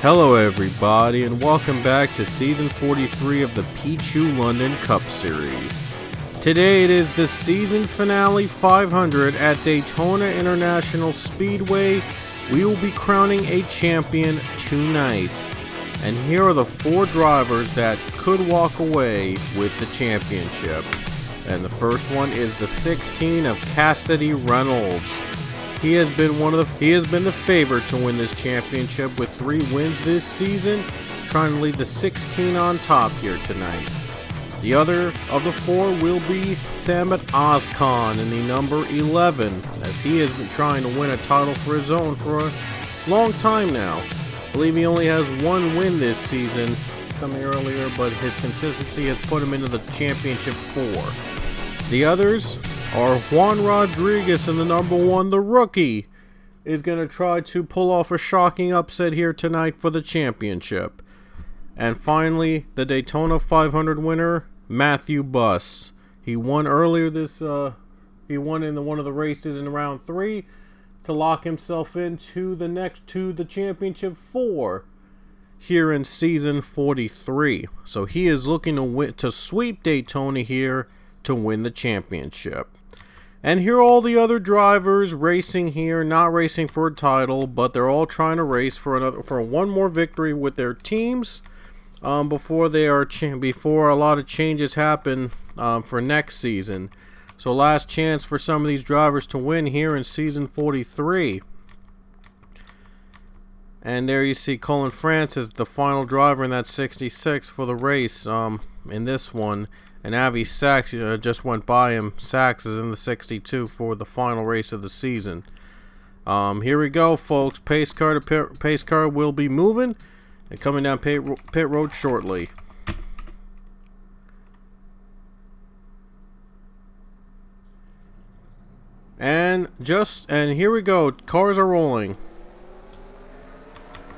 Hello everybody, and welcome back to Season 43 of the Pichu London Cup Series. Today it is the season finale 500 at Daytona International Speedway. We will be crowning a champion tonight. And here are the 4 drivers that could walk away with the championship. And the first one is the 16 of Cassidy Reynolds. He has been the favorite to win this championship with 3 wins this season, trying to lead the 16 on top here tonight. The other of the 4 will be Samit Ozcan in the number 11, as he has been trying to win a title for his own for a long time now. I believe he only has 1 win this season, coming earlier, but his consistency has put him into the championship 4. The others are Juan Rodriguez in the number 1, the rookie, is going to try to pull off a shocking upset here tonight for the championship. And finally, the Daytona 500 winner, Matthew Buss. He won earlier he won in one of the races in round 3 to lock himself into the championship 4 here in season 43. So he is looking to sweep Daytona here to win the championship. And here are all the other drivers racing here, not racing for a title, but they're all trying to race for one more victory with their teams before a lot of changes happen for next season. So last chance for some of these drivers to win here in season 43. And there you see Colin Francis, the final driver in that 66 for the race in this one. And Avi Sachs just went by him. Sachs is in the 62 for the final race of the season. Here we go, folks. Pace car will be moving and coming down pit road shortly. And here we go. Cars are rolling.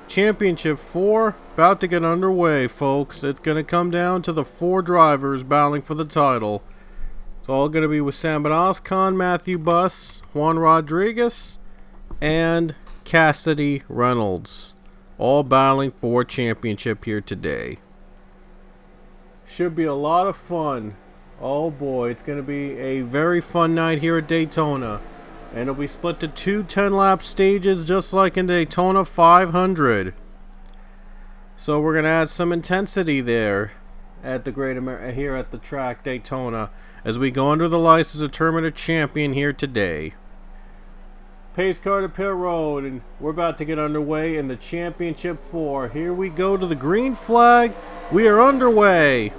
Championship 4 about to get underway, folks. It's going to come down to the 4 drivers battling for the title. It's all going to be with Samit Ozcan, Matthew Buss, Juan Rodriguez, and Cassidy Reynolds, all battling for championship here today. Should be a lot of fun. Oh boy, it's going to be a very fun night here at Daytona. And it'll be split to 2 10-lap stages just like in Daytona 500. So we're going to add some intensity there at the here at the track Daytona as we go under the lights to determine a champion here today. Pace car to pit road, and we're about to get underway in the championship 4. Here we go to the green flag. We are underway.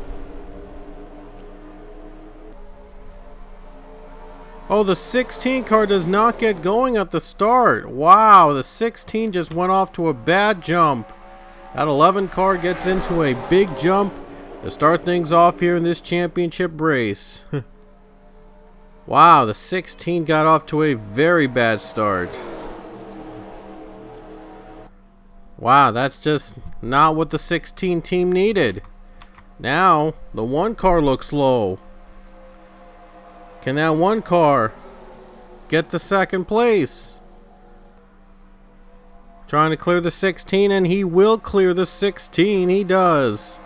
Oh, the 16 car does not get going at the start. Wow, the 16 just went off to a bad jump. That 11 car gets into a big jump to start things off here in this championship race. Wow, the 16 got off to a very bad start. Wow, that's just not what the 16 team needed. Now, the 1 car looks low. Can that 1 car get to second place? Trying to clear the 16, and he will clear the 16. He does.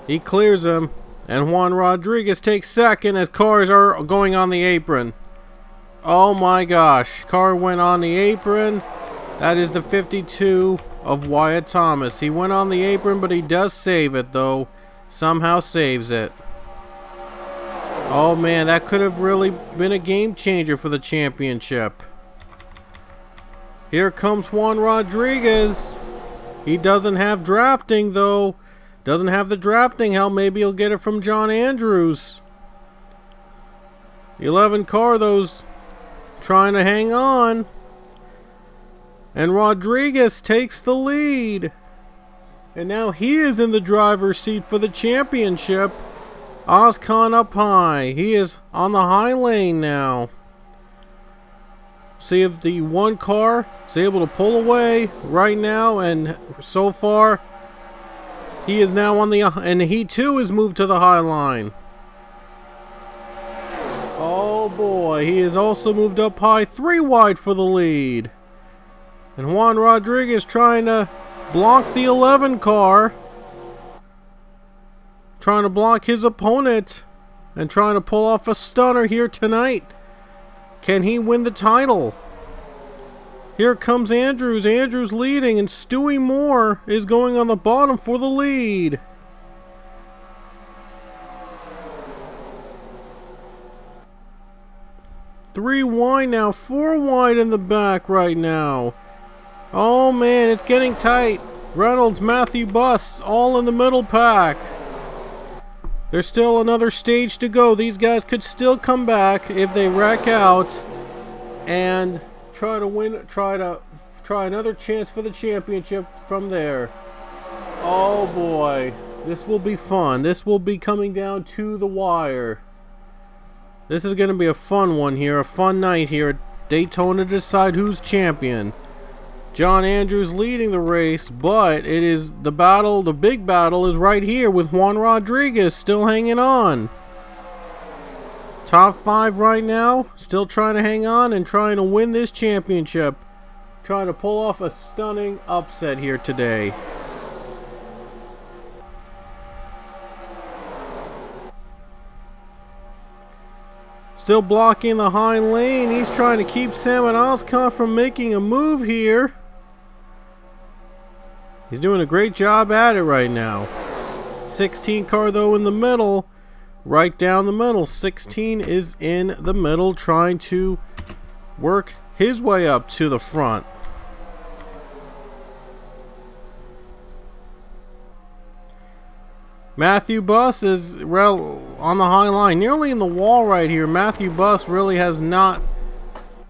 He clears him, and Juan Rodriguez takes second as cars are going on the apron. Oh my gosh, car went on the apron. That is the 52 of Wyatt Thomas. He went on the apron, but he does save it though. Somehow saves it. Oh man, that could have really been a game changer for the championship. Here comes Juan Rodriguez. He doesn't have drafting though. Doesn't have the drafting help. Maybe he'll get it from John Andrews. 11 car, those trying to hang on. And Rodriguez takes the lead. And now he is in the driver's seat for the championship. Ozcan up high. He is on the high lane now. See if the one car is able to pull away right now. And so far, he is now on the... And he too is moved to the high line. Oh boy, he is also moved up high. 3 wide for the lead. And Juan Rodriguez trying to block the 11 car. Trying to block his opponent. And trying to pull off a stunner here tonight. Can he win the title? Here comes Andrews. Andrews leading. And Stewie Moore is going on the bottom for the lead. Three wide now. 4 wide in the back right now. Oh man, it's getting tight. Reynolds, Matthew Buss, all in the middle pack. There's still another stage to go. These guys could still come back if they wreck out and try to win, try another chance for the championship from there. Oh boy, this will be fun. This will be coming down to the wire. This is going to be a fun one here, a fun night here at Daytona to decide who's champion. John Andrews leading the race, but it is the battle, the big battle is right here with Juan Rodriguez still hanging on. Top 5 right now, still trying to hang on and trying to win this championship. Trying to pull off a stunning upset here today. Still blocking the high lane. He's trying to keep Sam and Ozcan from making a move here. He's doing a great job at it right now. 16 car though in the middle. Right down the middle. 16 is in the middle trying to work his way up to the front. Matthew Buss is on the high line, nearly in the wall right here. Matthew Buss really has not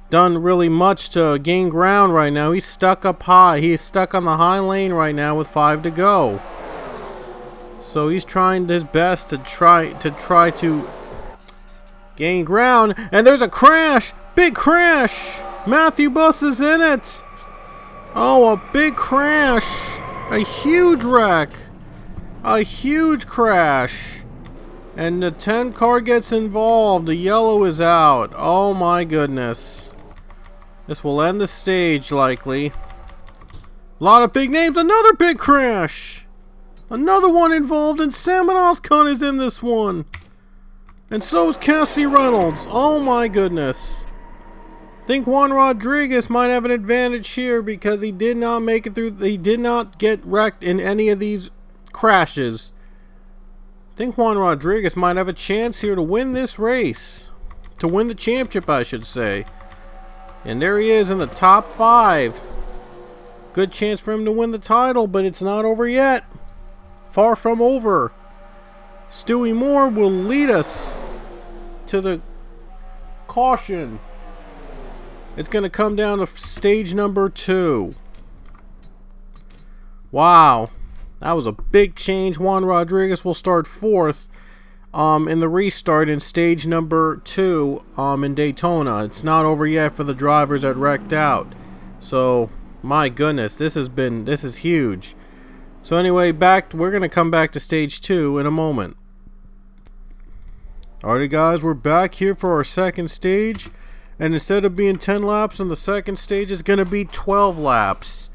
done really much to gain ground right now. He's stuck up high. He's stuck on the high lane right now with 5 to go. So he's trying his best to try to gain ground. And there's a crash! Big crash! Matthew Buss is in it! Oh, a big crash! A huge wreck! A huge crash. And the 10 car gets involved. The yellow is out. Oh my goodness. This will end the stage likely. A lot of big names. Another big crash. Another one involved, and Sam and Ozcan is in this one. And so is Cassie Reynolds. Oh my goodness. I think Juan Rodriguez might have an advantage here because he did not make it through. He did not get wrecked in any of these crashes. I think Juan Rodriguez might have a chance here to win this race. To win the championship, I should say. And there he is in the top 5. Good chance for him to win the title, but it's not over yet. Far from over. Stewie Moore will lead us to the caution. It's going to come down to stage number 2. Wow. That was a big change. Juan Rodriguez will start 4th in the restart in stage number 2 in Daytona. It's not over yet for the drivers that wrecked out. So, my goodness, this is huge. So anyway, we're going to come back to stage 2 in a moment. Alrighty guys, we're back here for our second stage. And instead of being 10 laps in the second stage, it's going to be 12 laps.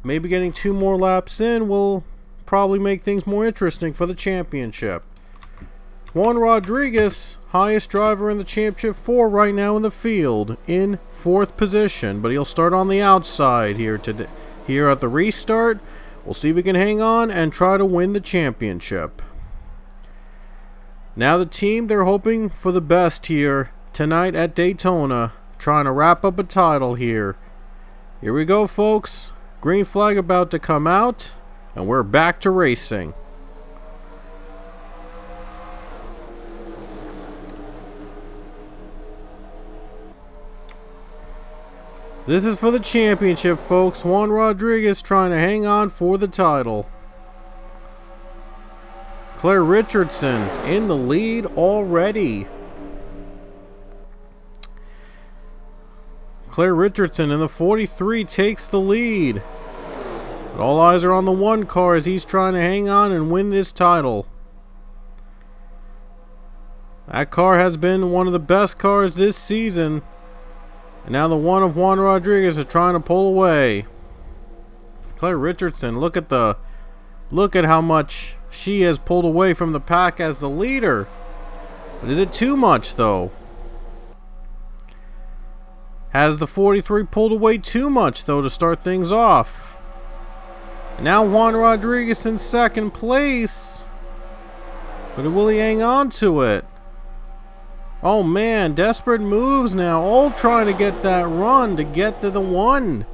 Maybe getting 2 more laps in will probably make things more interesting for the championship. Juan Rodriguez, highest driver in the championship 4 right now in the field, in 4th position, but he'll start on the outside here today. Here at the restart, we'll see if he can hang on and try to win the championship. Now the team, they're hoping for the best here tonight at Daytona, trying to wrap up a title here. Here we go, folks. Green flag about to come out. And we're back to racing. This is for the championship, folks. Juan Rodriguez trying to hang on for the title. Claire Richardson in the lead already. Claire Richardson in the 43 takes the lead. But all eyes are on the 1 car as he's trying to hang on and win this title. That car has been one of the best cars this season. And now the one of Juan Rodriguez is trying to pull away. Claire Richardson, look at how much she has pulled away from the pack as the leader. But is it too much though? Has the 43 pulled away too much though to start things off? And now Juan Rodriguez in 2nd place. But will he hang on to it? Oh man, desperate moves now, all trying to get that run to get to the 1.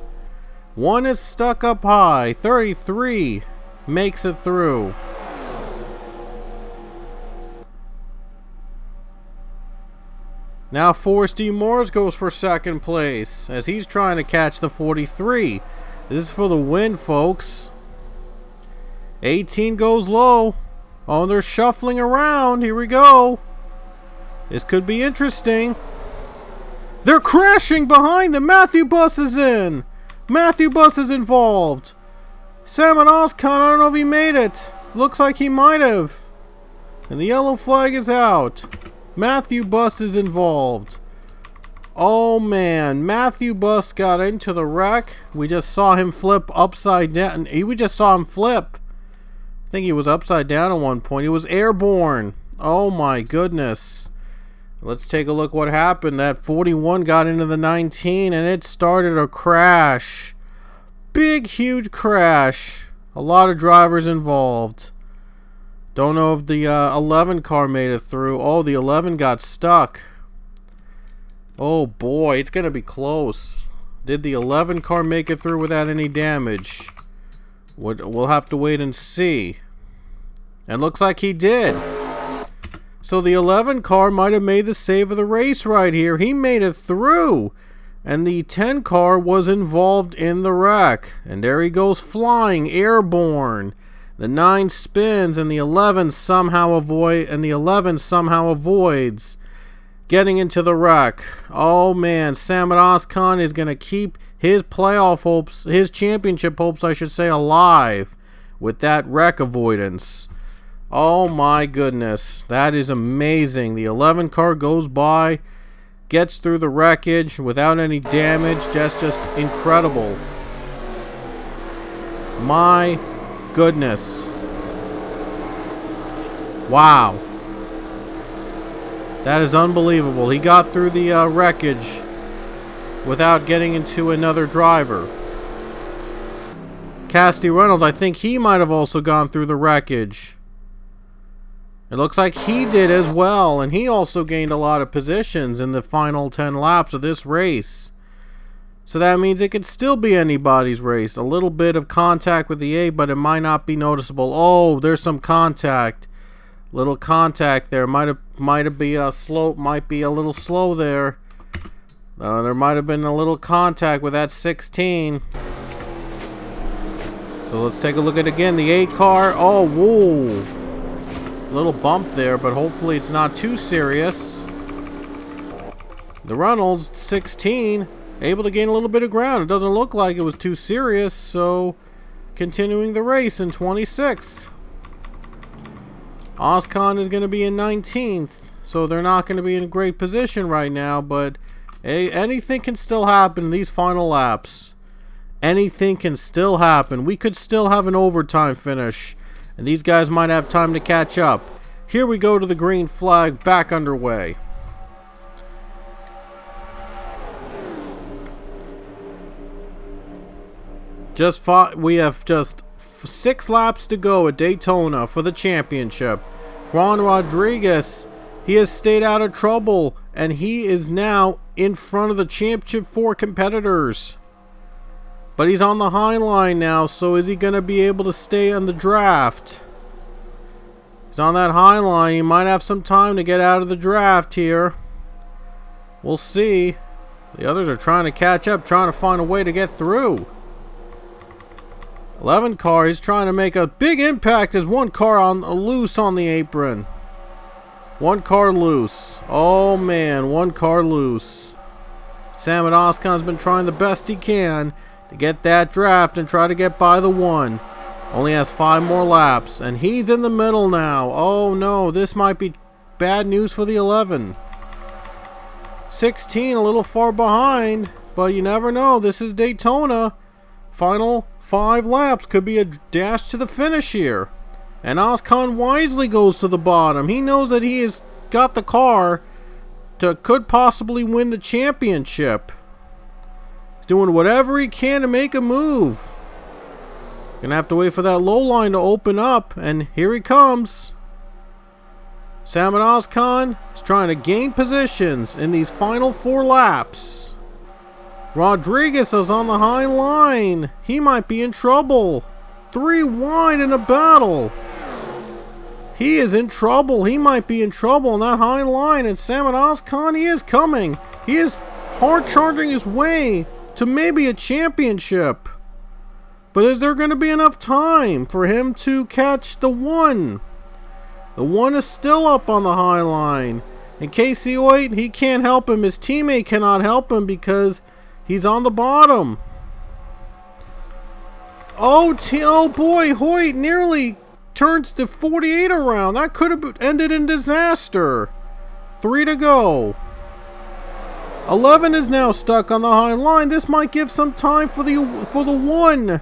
1 is stuck up high, 33 makes it through. Now Forrest D. Morris goes for 2nd place as he's trying to catch the 43. This is for the win, folks. 18 goes low. Oh, they're shuffling around. Here we go. This could be interesting. They're crashing behind them. Matthew Buss is in. Matthew Buss is involved. Salmon Oscon, I don't know if he made it. Looks like he might have. And the yellow flag is out. Matthew Buss is involved. Oh man, Matthew Buss got into the wreck. We just saw him flip upside down. We just saw him flip. I think he was upside down at one point. He was airborne. Oh my goodness. Let's take a look what happened. That 41 got into the 19 and it started a crash. Big, huge crash. A lot of drivers involved. Don't know if the 11 car made it through. Oh, the 11 got stuck. Oh boy, it's going to be close. Did the 11 car make it through without any damage? We'll have to wait and see. And looks like he did. So the 11 car might have made the save of the race right here. He made it through. And the 10 car was involved in the wreck. And there he goes flying, airborne. The 9 spins and the 11 somehow avoids getting into the wreck. Oh man, Salmon Oscon is going to keep his playoff hopes, his championship hopes, I should say, alive with that wreck avoidance. Oh my goodness, that is amazing. The 11 car goes by, gets through the wreckage without any damage. That's just incredible. My goodness. Wow. That is unbelievable. He got through the wreckage without getting into another driver. Casty Reynolds, I think he might have also gone through the wreckage. It looks like he did as well, and he also gained a lot of positions in the final 10 laps of this race. So that means it could still be anybody's race. A little bit of contact with the 8, but it might not be noticeable. Oh, there's some contact. Little contact there. Might be a little slow there. There might have been a little contact with that 16. So let's take a look at it again. The 8 car. Oh, whoa. Little bump there, but hopefully it's not too serious. The Reynolds 16 able to gain a little bit of ground. It doesn't look like it was too serious, so continuing the race in 26th. Oscon is going to be in 19th, so they're not going to be in a great position right now, but hey, anything can still happen in these final laps. Anything can still happen. We could still have an overtime finish, and these guys might have time to catch up. Here we go to the green flag, back underway. We have just 6 laps to go at Daytona for the championship. Juan Rodriguez, he has stayed out of trouble, and he is now in front of the championship 4 competitors. But he's on the high line now, so is he going to be able to stay on the draft? He's on that high line. He might have some time to get out of the draft here. We'll see. The others are trying to catch up, trying to find a way to get through. 11 car, he's trying to make a big impact as one car on loose on the apron. One car loose. Oh man, one car loose. Sam Oscon's been trying the best he can to get that draft and try to get by the one. Only has 5 more laps, and he's in the middle now. Oh no, this might be bad news for the 11. 16, a little far behind, but you never know. This is Daytona. Final 5 laps could be a dash to the finish here. And Oscon wisely goes to the bottom. He knows that he has got the car to could possibly win the championship. He's doing whatever he can to make a move. Gonna have to wait for that low line to open up, and here he comes. Sam Oscon is trying to gain positions in these final 4 laps. Rodriguez is on the high line. He might be in trouble. 3 wide in a battle. He is in trouble. He might be in trouble on that high line. And Sam Oscon, he is coming. He is hard charging his way to maybe a championship. But is there going to be enough time for him to catch the one? The one is still up on the high line. And Casey Hoyt, he can't help him. His teammate cannot help him because he's on the bottom. Oh boy, Hoyt nearly turns the 48 around. That could have ended in disaster. 3 to go. 11 is now stuck on the high line. This might give some time for the one.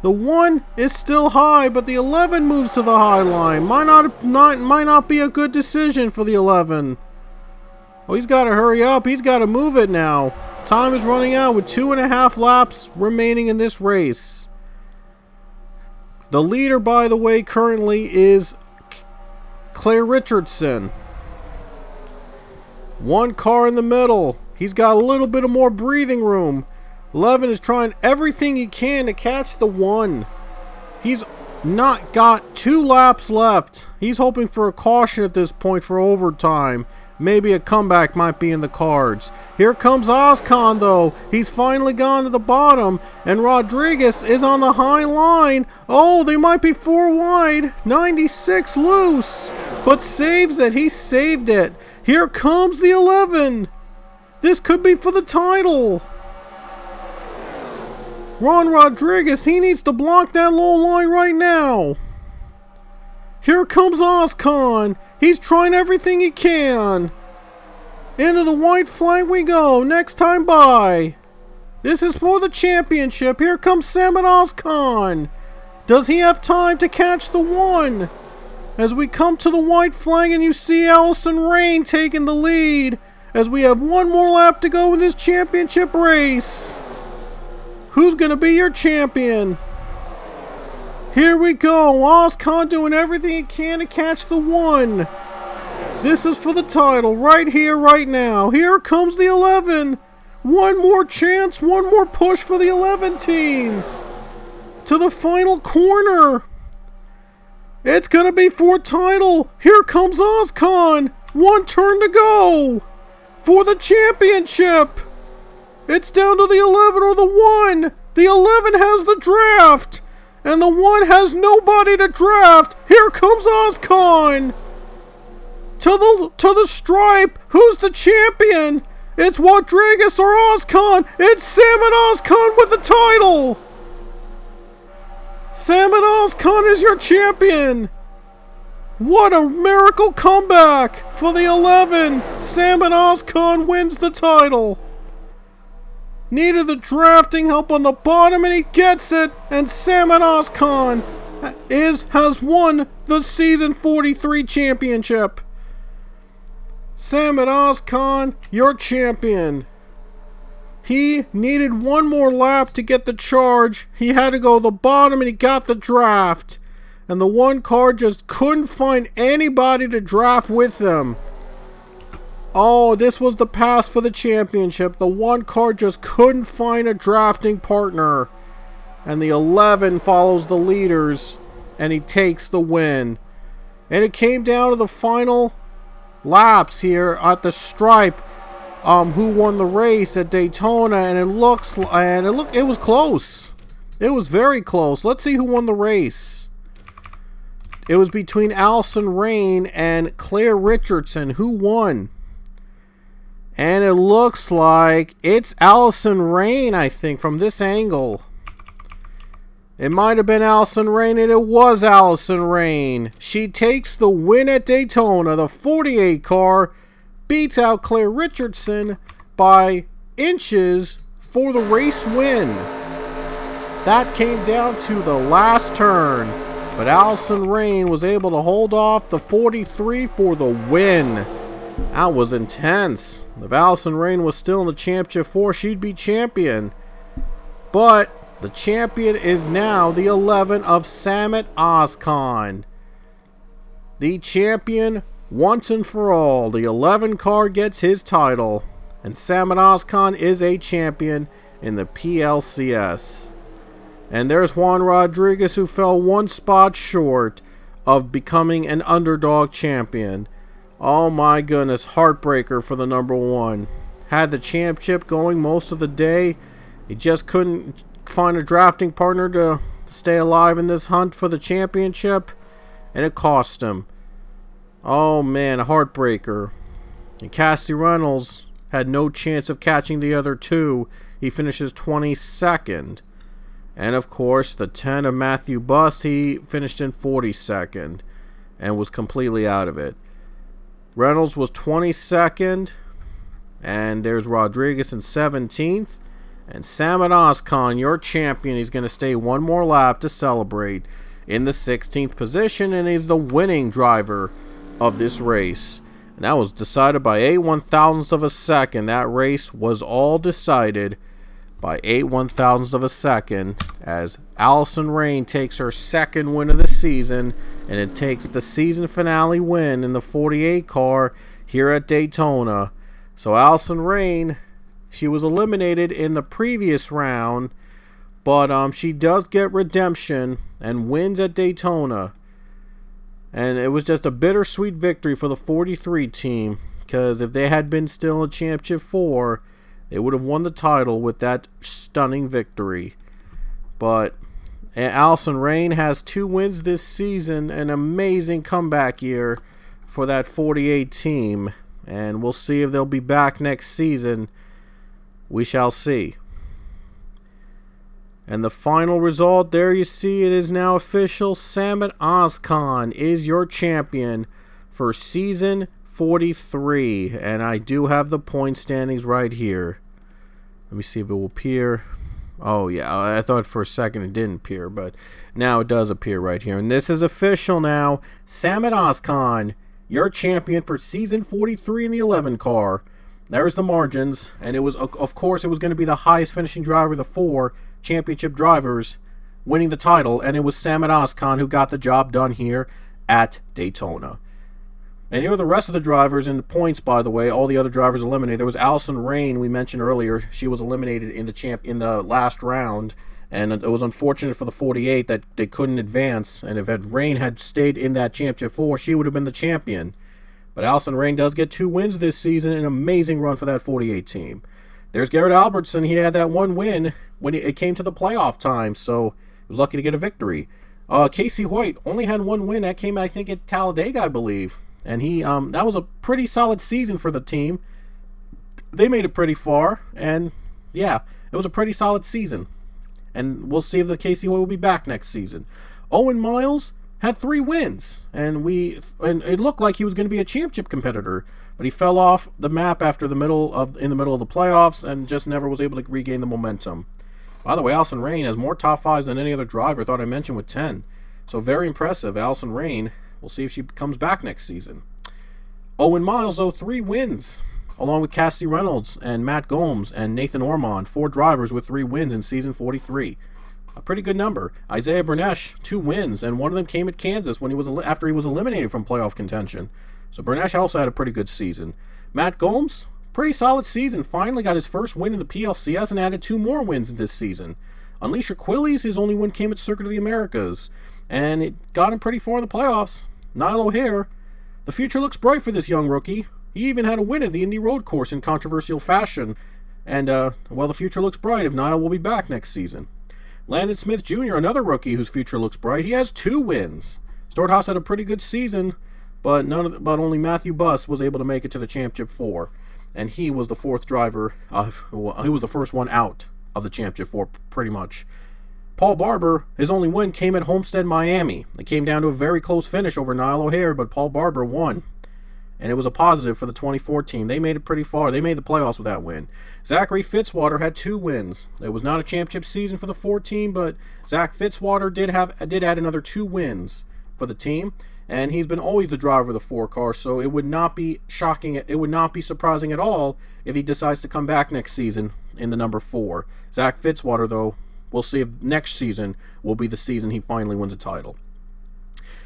The 1 is still high, but the 11 moves to the high line. Might not be a good decision for the 11. Oh, he's got to hurry up. He's got to move it now. Time is running out with 2.5 laps remaining in this race. The leader, by the way, currently is Claire Richardson. 1 car in the middle. He's got a little bit of more breathing room. 11 is trying everything he can to catch the 1. He's not got 2 laps left. He's hoping for a caution at this point for overtime. Maybe a comeback might be in the cards. Here comes Oscon, though. He's finally gone to the bottom, and Rodriguez is on the high line. Oh, they might be 4 wide. 96 loose, but saves it. He saved it. Here comes the 11. This could be for the title. Ron Rodriguez, he needs to block that low line right now. Here comes Oscon. He's trying everything he can. Into the white flag we go. Next time by. This is for the championship. Here comes Sam Oscon. Does he have time to catch the 1? As we come to the white flag and you see Allison Rain taking the lead. As we have 1 more lap to go in this championship race. Who's going to be your champion? Here we go. Oscon doing everything he can to catch the 1. This is for the title right here, right now. Here comes the 11. 1 more chance, 1 more push for the 11 team. To the final corner. It's going to be for title. Here comes Oscon. 1 turn to go. For the championship. It's down to the 11 or the 1. The 11 has the draft. And the 1 has nobody to draft. Here comes Oscon. To the stripe. Who's the champion? It's Rodriguez or Oscon. It's Sam Oscon with the title. Sam Oscon is your champion. What a miracle comeback for the 11. Sam Oscon wins the title. Needed the drafting help on the bottom, and he gets it. And Sam Oscon has won the Season 43 championship. Sam Oscon, your champion. He needed 1 more lap to get the charge. He had to go to the bottom, and he got the draft. And the 1 car just couldn't find anybody to draft with them. Oh, this was the pass for the championship. The 1 car just couldn't find a drafting partner. And the 11 follows the leaders. And he takes the win. And it came down to the final laps here at the stripe. who won the race at Daytona, and it was close. It was very close. Let's see who won the race. It was between Allison Rain and Claire Richardson. Who won? And it looks like it's Allison Rain, I think, from this angle. It might have been Allison Rain, and it was Allison Rain. She takes the win at Daytona. The 48 car beats out Claire Richardson by inches for the race win. That came down to the last turn, but Allison Rain was able to hold off the 43 for the win. That was intense. If Allison Rain was still in the Championship 4, she'd be champion. But the champion is now the 11 of Samet Ozcan. The champion once and for all. The 11 car gets his title. And Samet Ozcan is a champion in the PLCS. And there's Juan Rodriguez, who fell one spot short of becoming an underdog champion. Oh my goodness, heartbreaker for the number 1. Had the championship going most of the day. He just couldn't find a drafting partner to stay alive in this hunt for the championship, and it cost him. Oh man, a heartbreaker. And Cassie Reynolds had no chance of catching the other two. He finishes 22nd. And of course, the 10 of Matthew Buss, he finished in 42nd and was completely out of it. Reynolds was 22nd, and there's Rodriguez in 17th. And Samet Ozcan, your champion, he's going to stay one more lap to celebrate in the 16th position, and he's the winning driver of this race. And that was decided by 8/1000ths of a second. That race was all decided by 8/1000ths of a second, as Allison Rain takes her second win of the season, and it takes the season finale win in the 48 car here at Daytona. So Allison Rain, she was eliminated in the previous round, but she does get redemption and wins at Daytona. And it was just a bittersweet victory for the 43 team, because if they had been still in Championship 4, they would have won the title with that stunning victory. But Allison Rain has 2 wins this season, an amazing comeback year for that 48 team. And we'll see if they'll be back next season. We shall see. And the final result, there you see it is now official. Samet Ozcan is your champion for season 43. And I do have the point standings right here. Let me see if it will appear. Oh yeah, I thought for a second it didn't appear, but now it does appear right here. And this is official now. Samet Ozcan, your champion for season 43 in the 11 car. There's the margins, and it was, of course, it was going to be the highest finishing driver of the 4 championship drivers winning the title, and it was Samet Ozcan who got the job done here at Daytona. And here are the rest of the drivers in the points, by the way. All the other drivers eliminated. There was Allison Rain, we mentioned earlier. She was eliminated in the last round, and it was unfortunate for the 48 that they couldn't advance. And if Rain had stayed in that championship 4, she would have been the champion. But Allison Rain does get 2 wins this season, an amazing run for that 48 team. There's Garrett Albertson. He had that 1 win when it came to the playoff time, so he was lucky to get a victory. Casey White only had 1 win. That came, I think, at Talladega, I believe. And he that was a pretty solid season for the team. They made it pretty far, and yeah, it was a pretty solid season. And we'll see if the Casey White will be back next season. Owen Miles had 3 wins, and it looked like he was going to be a championship competitor, but he fell off the map in the middle of the playoffs and just never was able to regain the momentum. By the way, Allison Rain has more top 5s than any other driver. I thought I mentioned with 10. So very impressive, Allison Rain. We'll see if she comes back next season. Owen Miles, though, 3 wins, along with Cassie Reynolds and Matt Gomes and Nathan Ormond, 4 drivers with 3 wins in season 43. A pretty good number. Isaiah Bernesh, 2 wins, and one of them came at Kansas after he was eliminated from playoff contention. So Bernesh also had a pretty good season. Matt Gomes, pretty solid season. Finally got his first win in the PLCS and added 2 more wins this season. Unleasher Quillies, his only win came at Circuit of the Americas, and it got him pretty far in the playoffs. Niall O'Hare, the future looks bright for this young rookie. He even had a win at the Indy Road Course in controversial fashion. And, the future looks bright if Niall will be back next season. Landon Smith Jr., another rookie whose future looks bright. He has 2 wins. Stewart-Haas had a pretty good season, but only Matthew Buss was able to make it to the Championship 4. And he was the 4th driver. He was the first one out of the Championship 4, pretty much. Paul Barber, his only win came at Homestead, Miami. It came down to a very close finish over Niall O'Hare, but Paul Barber won. And it was a positive for the 2014. They made it pretty far. They made the playoffs with that win. Zachary Fitzwater had 2 wins. It was not a championship season for the 14, but Zach Fitzwater did add another 2 wins for the team. And he's been always the driver of the 4 car, so it would not be shocking. It would not be surprising at all if he decides to come back next season in the number 4. Zach Fitzwater, though, we'll see if next season will be the season he finally wins a title.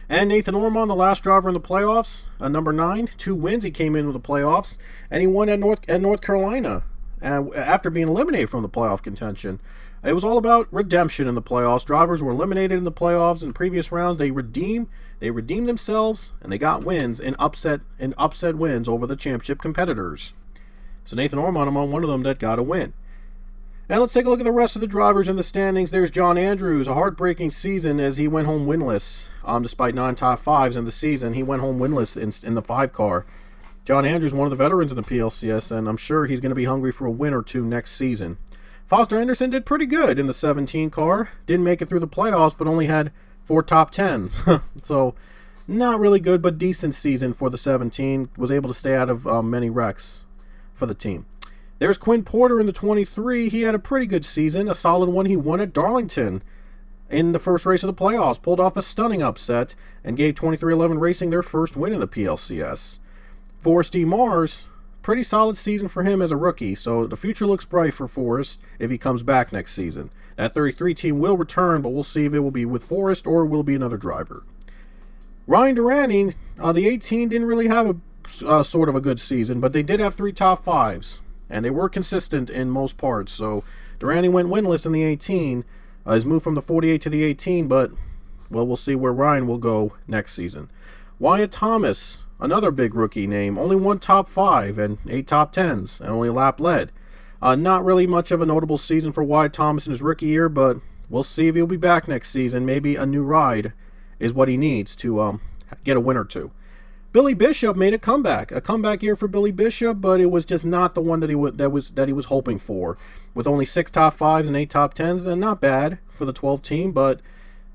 And Nathan Ormond, the last driver in the playoffs, number 9, 2 wins. He came in with the playoffs, and he won at North Carolina after being eliminated from the playoff contention. It was all about redemption in the playoffs. Drivers were eliminated in the playoffs in previous rounds. They redeemed themselves, and they got wins in upset wins over the championship competitors. So Nathan Ormond among one of them that got a win. And let's take a look at the rest of the drivers in the standings. There's John Andrews, a heartbreaking season as he went home winless. Despite 9 top 5s in the season, he went home winless in the 5 car. John Andrews, one of the veterans in the PLCS, and I'm sure he's going to be hungry for a win or 2 next season. Foster Anderson did pretty good in the 17 car. Didn't make it through the playoffs, but only had 4 top 10s. So, not really good, but decent season for the 17. Was able to stay out of many wrecks for the team. There's Quinn Porter in the 23. He had a pretty good season, a solid one. He won at Darlington in the first race of the playoffs, pulled off a stunning upset, and gave 2311 Racing their first win in the PLCS. Forrest E. Mars, pretty solid season for him as a rookie, so the future looks bright for Forrest if he comes back next season. That 33 team will return, but we'll see if it will be with Forrest or will be another driver. Ryan Durante, the 18 didn't really have a sort of a good season, but they did have 3 top 5s. And they were consistent in most parts. So Durante went winless in the 18. He's moved from the 48 to the 18, but, we'll see where Ryan will go next season. Wyatt Thomas, another big rookie name, only 1 top 5 and 8 top 10s, and only a lap led. Not really much of a notable season for Wyatt Thomas in his rookie year, but we'll see if he'll be back next season. Maybe a new ride is what he needs to get a win or 2. Billy Bishop made a comeback year for Billy Bishop, but it was just not the one that he was hoping for. With only 6 top 5s and 8 top 10s, and not bad for the 12 team, but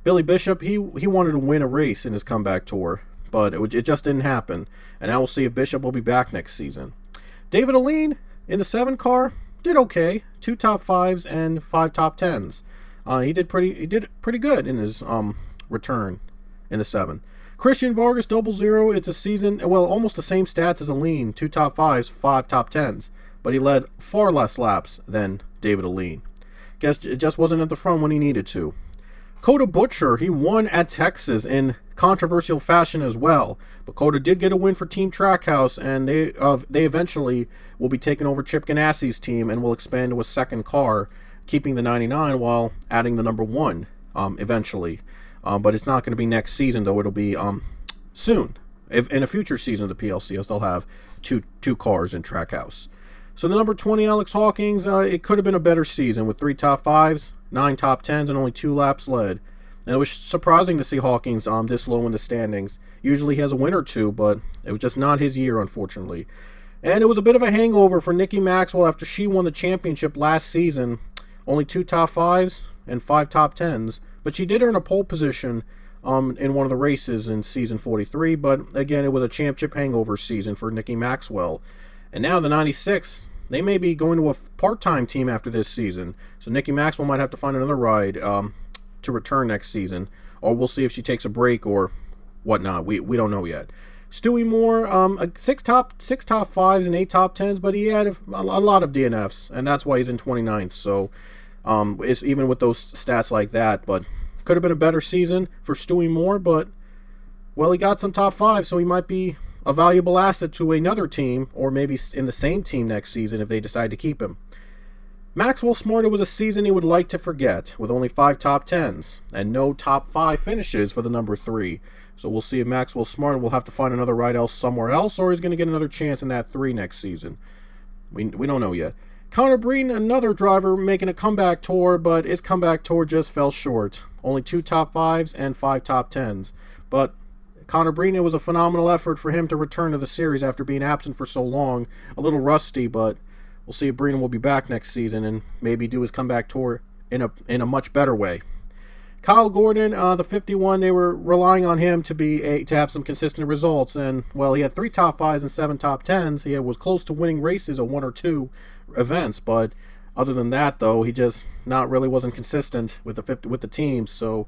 Billy Bishop, he wanted to win a race in his comeback tour, but it just didn't happen. And now we'll see if Bishop will be back next season. David Aline in the 7 car did okay, 2 top 5s and 5 top 10s. He did pretty good in his return in the 7. Christian Vargas 00, it's a season, almost the same stats as Aline, 2 top 5s, 5 top 10s, but he led far less laps than David Aline. Guess it just wasn't at the front when he needed to. Coda Butcher, he won at Texas in controversial fashion as well, but Coda did get a win for Team Trackhouse, and they eventually will be taking over Chip Ganassi's team and will expand to a 2nd car, keeping the 99 while adding the number 1 eventually. But it's not going to be next season, though. It'll be soon. If in a future season of the PLCS, they'll have two cars in Trackhouse. So the number 20, Alex Hawkins, it could have been a better season with 3 top 5s, 9 top 10s, and only 2 laps led. And it was surprising to see Hawkins this low in the standings. Usually he has a win or 2, but it was just not his year, unfortunately. And it was a bit of a hangover for Nikki Maxwell after she won the championship last season. Only 2 top 5s and 5 top 10s. But she did earn a pole position in one of the races in season 43. But again, it was a championship hangover season for Nikki Maxwell. And now the 96, they may be going to a part-time team after this season. So Nikki Maxwell might have to find another ride to return next season. Or we'll see if she takes a break or whatnot. We don't know yet. Stewie Moore, 6 top 5s and 8 top 10s, but he had a lot of DNFs, and that's why he's in 29th. So it's even with those stats like that, but could have been a better season for Stewie Moore, but he got some top 5, so he might be a valuable asset to another team, or maybe in the same team next season if they decide to keep him. Maxwell Smart, it was a season he would like to forget, with only 5 top 10s and no top 5 finishes for the number 3. So we'll see if Maxwell Smart will have to find another ride else somewhere else, or he's going to get another chance in that 3 next season. We don't know yet. Connor Breen, another driver making a comeback tour, but his comeback tour just fell short. Only 2 top 5s and 5 top 10s. But Connor Breen, it was a phenomenal effort for him to return to the series after being absent for so long. A little rusty, but we'll see if Breen will be back next season and maybe do his comeback tour in a much better way. Kyle Gordon, the 51, they were relying on him to have some consistent results, and well, he had 3 top 5s and 7 top 10s. He was close to winning races at 1 or 2 events, but other than that, though, he just wasn't consistent with the team. So,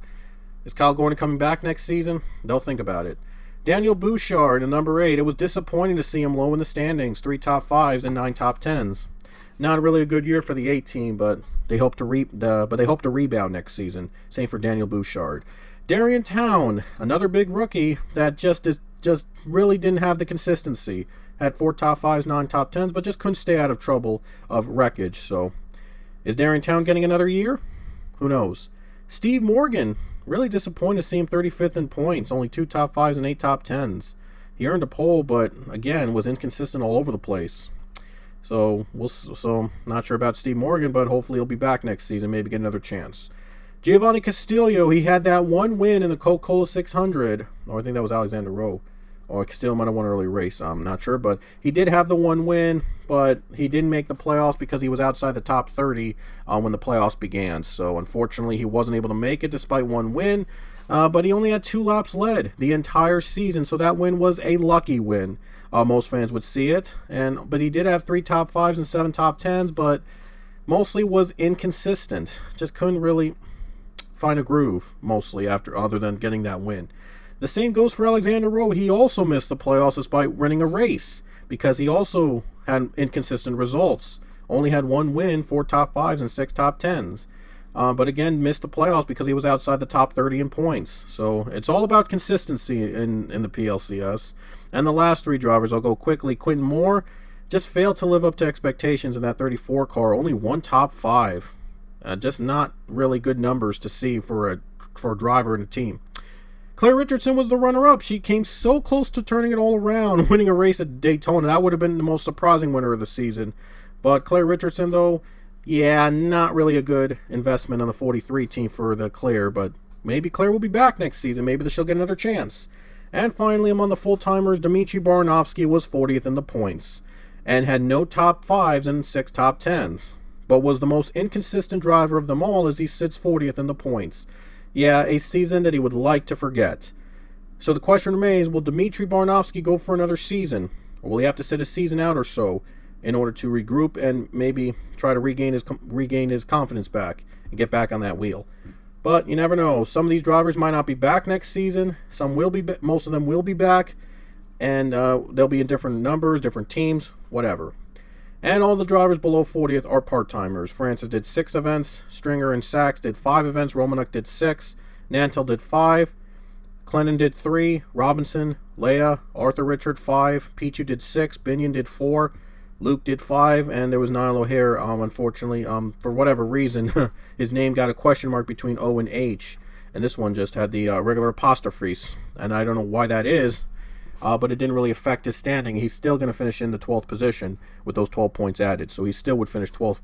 is Kyle Gordon coming back next season? They'll think about it. Daniel Bouchard, number 8. It was disappointing to see him low in the standings, 3 top 5s and 9 top 10s. Not really a good year for the 8 team, but they hope to rebound next season. Same for Daniel Bouchard. Darian Town, another big rookie that just really didn't have the consistency. Had 4 top 5s, 9 top 10s, but just couldn't stay out of trouble of wreckage. So, is Darian Town getting another year? Who knows? Steve Morgan, really disappointed to see him 35th in points, only 2 top 5s and 8 top 10s. He earned a pole, but again was inconsistent all over the place. So not sure about Steve Morgan, but hopefully he'll be back next season, maybe get another chance. Giovanni Castillo, he had that 1 win in the Coca-Cola 600, or I think that was Alexander Rowe, or Castillo might have won an early race, I'm not sure, but he did have the 1 win, but he didn't make the playoffs because he was outside the top 30 when the playoffs began. So unfortunately, he wasn't able to make it despite 1 win, but he only had 2 laps led the entire season, so that win was a lucky win. Most fans would see it, but he did have 3 top 5s and 7 top 10s, but mostly was inconsistent. Just couldn't really find a groove, mostly, other than getting that win. The same goes for Alexander Rowe. He also missed the playoffs despite winning a race, because he also had inconsistent results. Only had 1 win, 4 top 5s, and 6 top 10s. But again, missed the playoffs because he was outside the top 30 in points. So it's all about consistency in the PLCS. And the last 3 drivers, I'll go quickly. Quentin Moore just failed to live up to expectations in that 34 car. Only 1 top 5. Just not really good numbers to see for a driver in a team. Claire Richardson was the runner-up. She came so close to turning it all around, winning a race at Daytona. That would have been the most surprising winner of the season. But Claire Richardson, though, yeah, not really a good investment on the 43 team for the Claire, but maybe Claire will be back next season. Maybe she'll get another chance. And finally, among the full-timers, Dmitry Baranovsky was 40th in the points and had no top 5s and 6 top 10s, but was the most inconsistent driver of them all as he sits 40th in the points. Yeah, a season that he would like to forget. So the question remains, will Dmitry Baranovsky go for another season? Or will he have to sit a season out or so in order to regroup and maybe try to regain his confidence back and get back on that wheel? But you never know. Some of these drivers might not be back next season. Some will be. Most of them will be back, and they'll be in different numbers, different teams, whatever. And all the drivers below 40th are part-timers. Francis did 6 events. Stringer and Sachs did 5 events. Romanuk did 6. Nantel did 5. Clennon did 3. Robinson, Leia, Arthur Richard 5. Pichu did 6. Binion did 4. Luke did 5, and there was Niall O'Hare, unfortunately, for whatever reason, his name got a question mark between O and H, and this one just had the regular apostrophes, and I don't know why that is, but it didn't really affect his standing. He's still going to finish in the 12th position with those 12 points added, so he still would finish 12th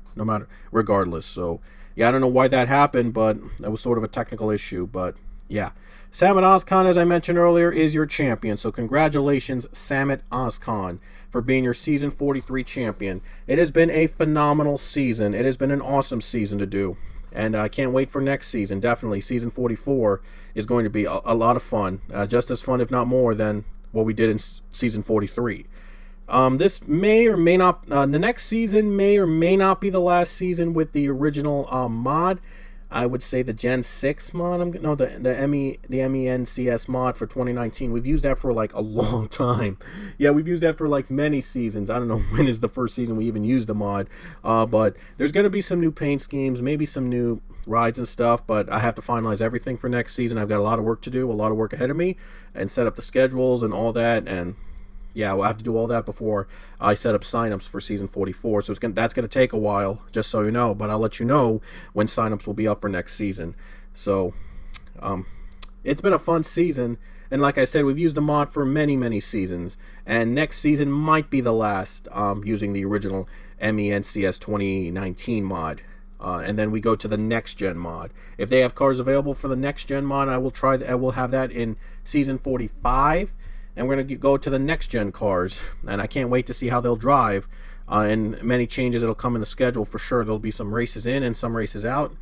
regardless. So, yeah, I don't know why that happened, but that was sort of a technical issue, but yeah. Samit Ozkan, as I mentioned earlier, is your champion. So congratulations, Samit Ozkan, for being your Season 43 champion. It has been a phenomenal season. It has been an awesome season to do. And I can't wait for next season. Definitely, Season 44 is going to be a lot of fun. Just as fun, if not more, than what we did in Season 43. This may or may not, the next season may or may not be the last season with the original mod. I would say the Gen 6 mod, the MENCS mod for 2019. We've used that for like a long time. Yeah, we've used that for like many seasons. I don't know when is the first season we even used the mod. But there's going to be some new paint schemes, maybe some new rides and stuff, but I have to finalize everything for next season. I've got a lot of work to do, a lot of work ahead of me, and set up the schedules and all that, and yeah, we'll have to do all that before I set up signups for Season 44. So that's going to take a while, just so you know. But I'll let you know when signups will be up for next season. So it's been a fun season. And like I said, we've used the mod for many seasons, and next season might be the last using the original MENCS 2019 mod. And then we go to the next gen mod. If they have cars available for the next gen mod, I will have that in season 45, and we're gonna go to the next gen cars, and I can't wait to see how they'll drive. And many changes that'll come in the schedule for sure. There'll be some races in and some races out.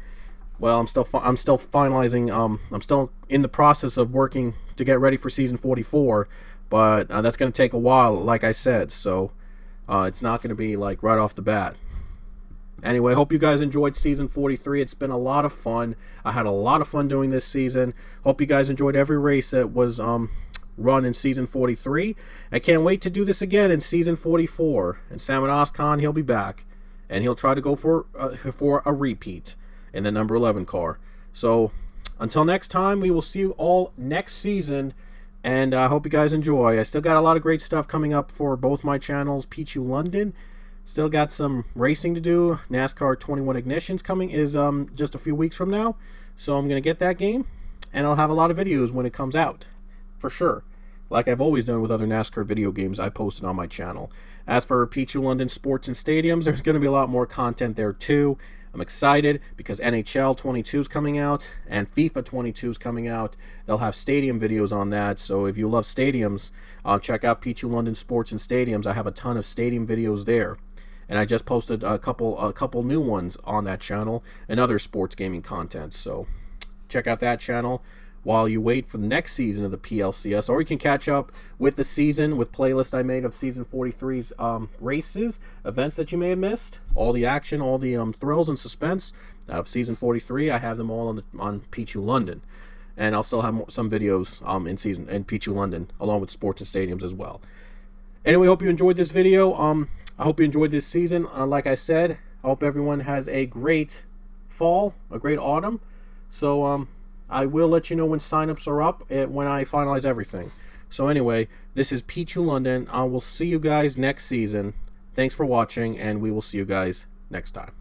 Well, I'm still finalizing. I'm still in the process of working to get ready for season 44, but that's going to take a while, like I said. So it's not going to be like right off the bat. Anyway, hope you guys enjoyed season 43. It's been a lot of fun. I had a lot of fun doing this season. Hope you guys enjoyed every race that was run in season 43. I can't wait to do this again in season 44. And Salmon Oscon, he'll be back, and he'll try to go for a repeat in the number 11 car. So until next time, we will see you all next season, and I hope you guys enjoy. I still got a lot of great stuff coming up for both my channels. Pichu London, still got some racing to do. NASCAR 21 Ignitions coming is just a few weeks from now, so I'm gonna get that game, and I'll have a lot of videos when it comes out, for sure, like I've always done with other NASCAR video games I posted on my channel. As for Pichu London Sports and Stadiums, there's going to be a lot more content there too. I'm excited because NHL 22 is coming out and FIFA 22 is coming out. They'll have stadium videos on that, so if you love stadiums, check out Pichu London Sports and Stadiums. I have a ton of stadium videos there, and I just posted a couple new ones on that channel and other sports gaming content. So check out that channel while you wait for the next season of the PLCS, or you can catch up with the season with playlist I made of season 43's races, events that you may have missed, all the action, all the thrills and suspense out of season 43. I have them all on Pichu London, and I'll still have some videos in Pichu London along with sports and stadiums as well. Anyway, hope you enjoyed this video. I hope you enjoyed this season. Like I said, I hope everyone has a great fall, a great autumn. So I will let you know when signups are up when I finalize everything. So anyway, this is Pichu London. I will see you guys next season. Thanks for watching, and we will see you guys next time.